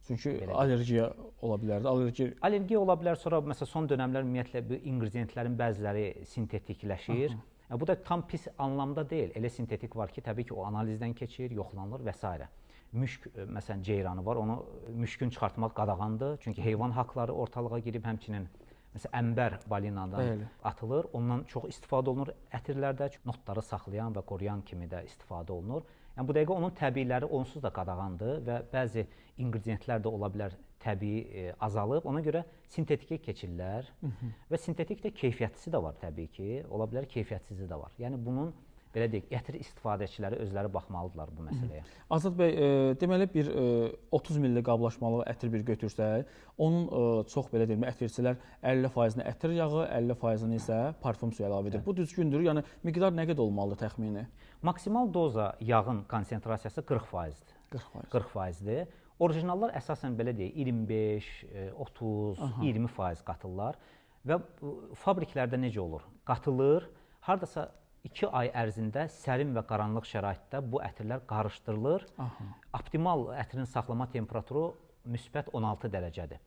Çünki allergiya ola bilərdi. Allergiya ola bilər, sonra məsələn son dönəmlər ümumiyyətlə bu ingrediyentlərin bəziləri sintetikləşir. Bu da tam pis anlamda deyil. Elə sintetik var ki, təbii ki, o analizdən keçir, yoxlanılır və s. Müşk məsələn ceyranı var, onu müşkün çıxartmaq qadağandır. Çünki heyvan haqları ortalığa girib, həmçinin məsələn ənbər balinadan atılır. Ondan çox istifadə olunur ətirlərdə. Notları saxlayan və qoruyan kimi də istifadə olunur. Yəni bu dəqiqə onun təbiiləri onsuz da qadağandır və bəzi ingrediyentlər də ola bilər təbii azalıb. Ona görə sintetikə keçirlər və sintetik də keyfiyyətlisi də var təbii ki. Ola bilər keyfiyyətsizi də var. Yəni bunun belə deyək, ətir istifadəçiləri özləri baxmalıdırlar bu məsələyə. Azad bəy, deməli bir 30 milli qablaşmalı ətir bir götürsək, onun çox belə deyim, ətirçilər 50%-ni ətir yağı, 50%-ni isə parfum suyu əlavə edir. Bu düzgündür. Yəni miqdar nə qədər olmalıdır təxmini? Maksimal doza yağın konsentrasiyası 40%-dir. 40%-dir. Orijinallar əsasən belə deyək, 25, 30, 20% qatırlar və fabriklərdə necə olur? Qatılır, hardasa 2 ay ərzində sərin və qaranlıq şəraitdə bu ətirlər qarışdırılır. Optimal ətirin saxlama temperaturu müsbət 16 dərəcədir.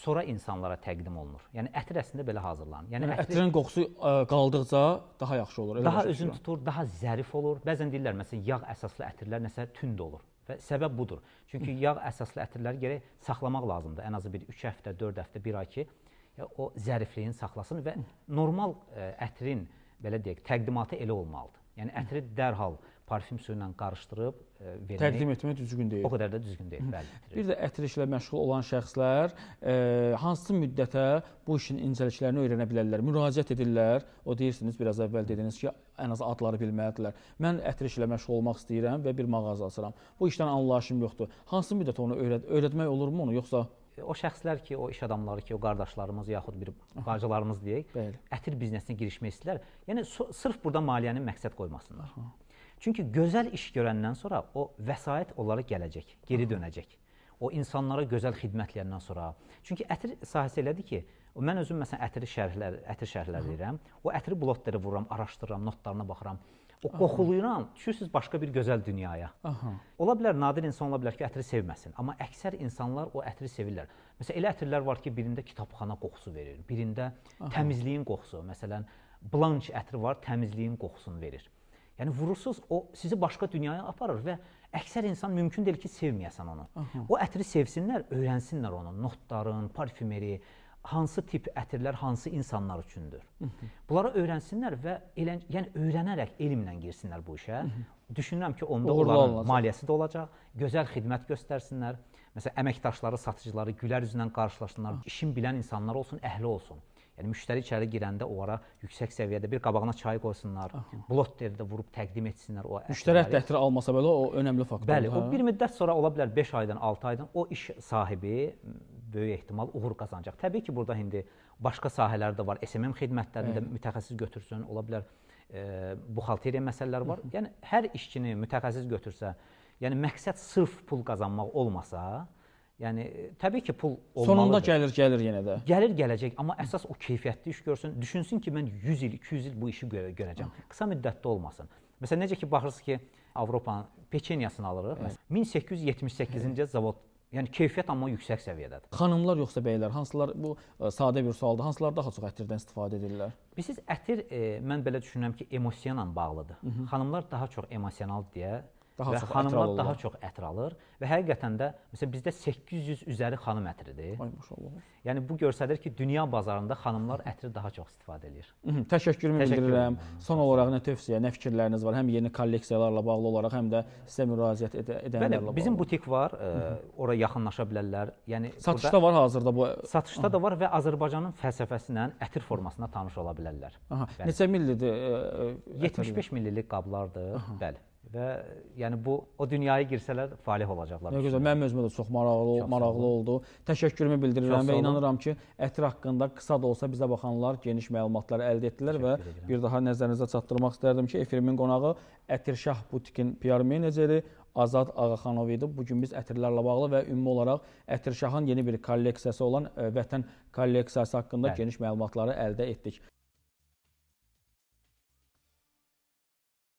Sonra insanlara təqdim olunur. Yəni ətir əslində belə hazırlanır. Yəni ətirin qoxusu qaldıqca daha yaxşı olur. Daha özün tutur, daha zərif olur. Bəzən deyirlər, məsələn, yağ əsaslı ətirlər nəsə tünd olur. Və səbəb budur. Çünki yağ əsaslı ətirləri gərək saxlamaq lazımdır. Ən azı bir 3 həftə, 4 həftə, 1 ay ki, o zərifliyini saxlasın və normal ətirin belə deyək, təqdimatı elə olmalıdır. Yəni ətiri dərhal parfüm suyu ilə qarışdırıb vermək təqdim etmək düzgün deyil. O qədər də düzgün deyil, bəli. Bir də ətir işlə məşğul olan şəxslər hansı müddətə bu işin incəliklərini öyrənə bilərlər, müraciət edirlər. O deyirsiniz, biraz əvvəl dediniz ki, ən az adları bilməlidirlər. Mən ətir işlə məşğul olmaq istəyirəm və bir mağaza açıram. Bu işdən anlayışım yoxdur. Hansı müddətə onu öyrətmək olurmu onu, yoxsa? O şəxslər ki, o iş adamları ki, o qardaşlarımız yaxud bir bacılarımız deyək, ətir biznesinə girişmək istəyirlər. Yəni sırf burada maliyyənin məqsəd qoymasınlar. Çünki gözəl iş görəndən sonra o vəsait onlara gələcək, geri dönəcək. O insanlara gözəl xidmət edəndən sonra. Çünki ətir sahəsi elədir ki, mən özüm məsələn ətir şərhlər verirəm. O ətiri blotları vururam, araşdırıram, notlarına baxıram. O qoxuluyuram, düşürsünüz başqa bir gözəl dünyaya. Ola bilər, nadir insan ola bilər ki, ətiri sevməsin. Amma əksər insanlar o ətiri sevirlər. Məsələn, elə ətirlər var ki, birində kitabxana qoxusu verir, birində təmizliyin qoxusu. Məsələn, blanç ətri var, təmizliyin qoxusunu verir. Yəni, vurursunuz, o sizi başqa dünyaya aparır və əksər insan mümkün deyil ki, sevməyəsən onu. O ətiri sevsinlər, öyrənsinlər onu, notların, parfümeri, hansı tip ətirlər hansı insanlar üçündür. Bunları öyrənsinlər və yəni öyrənərək elmlə girsinlər bu işə. Düşünürəm ki, onda onların maliyyəsi də olacaq, gözəl xidmət göstərsinlər. Məsələn, əməkdaşları, satıcıları gülər üzlə qarşılaşsınlar, işin bilən insanlar olsun, əhli olsun. Yəni, müştəri içəri girəndə onlara yüksək səviyyədə bir qabağına çay qoysunlar, blotteri də vurub təqdim etsinlər o ətləri. Müştəri ətri almasa belə o önəmli faktordur. Bəli, o bir müddət sonra ola bilər 5 aydan, 6 aydan o iş sahibi böyük ehtimal uğur qazanacaq. Təbii ki, burada indi başqa sahələr də var. SMM xidmətlərində mütəxəssis götürsün, ola bilər buxalteriya məsələləri var. Yəni, hər işçini mütəxəssis götürsə, yəni məqsəd sırf pul qazanmaq olmasa, yəni, təbii ki, pul olmalıdır. Sonunda gəlir yenə də. Gəlir, gələcək, amma əsas o keyfiyyətli iş görsün. Düşünsün ki, mən 100 il, 200 il bu işi görəcəm. Qısa müddətdə olmasın. Məsələn, necə ki, baxırsınız ki, Avropanın peçenyasını alırıq. 1878-ci zavod, yəni keyfiyyət amma yüksək səviyyədədir. Xanımlar yoxsa bəylər, hansılar, bu sadə bir sualdır, hansılar daha çox ətirdən istifadə edirlər? Bilirsiniz, ətir, mən belə düşünürəm ki, emosiyonla bağlıdır. Xanımlar daha çox emosional deyə və xanımlar daha çox ətr alır və həqiqətən də məsələn bizdə 800 üzəri xanım ətridir. Ay maşallah. Yəni bu göstərir ki, dünya bazarında xanımlar ətri daha çox istifadə edir. Təşəkkürümü bildirirəm. Son olaraq nə tövsiyə, nə fikirləriniz var? Həm yeni kolleksiyalarla bağlı olaraq, həm də sizə müraciət edənlərlə bağlı. Bizim butik var, ora yaxınlaşa bilərlər. Yəni satışda var hazırda bu. Satışda da var və Azərbaycanın fəlsəfəsi ilə ətir formasına tanış ola bilərlər. Neçə millidir? 75 millilik qablardır, bəli. Və yəni bu o dünyaya girsələr fəlih olacaqlar. Nə gözəl. Mənim özümə də çox maraqlı oldu. Təşəkkürümü bildirirəm və inanıram ki, ətir haqqında qısa da olsa bizə baxanlar geniş məlumatlar əldə etdilər və bir daha nəzərinizə çatdırmaq istərdim ki, efirimin qonağı Ətirşah butikin PR meneceri Azad Ağaxanov idi. Bugün biz ətirlərlə bağlı və ümumi olaraq Ətirşahın yeni bir kolleksiyası olan Vətən kolleksiyası haqqında geniş məlumatları əldə etdik.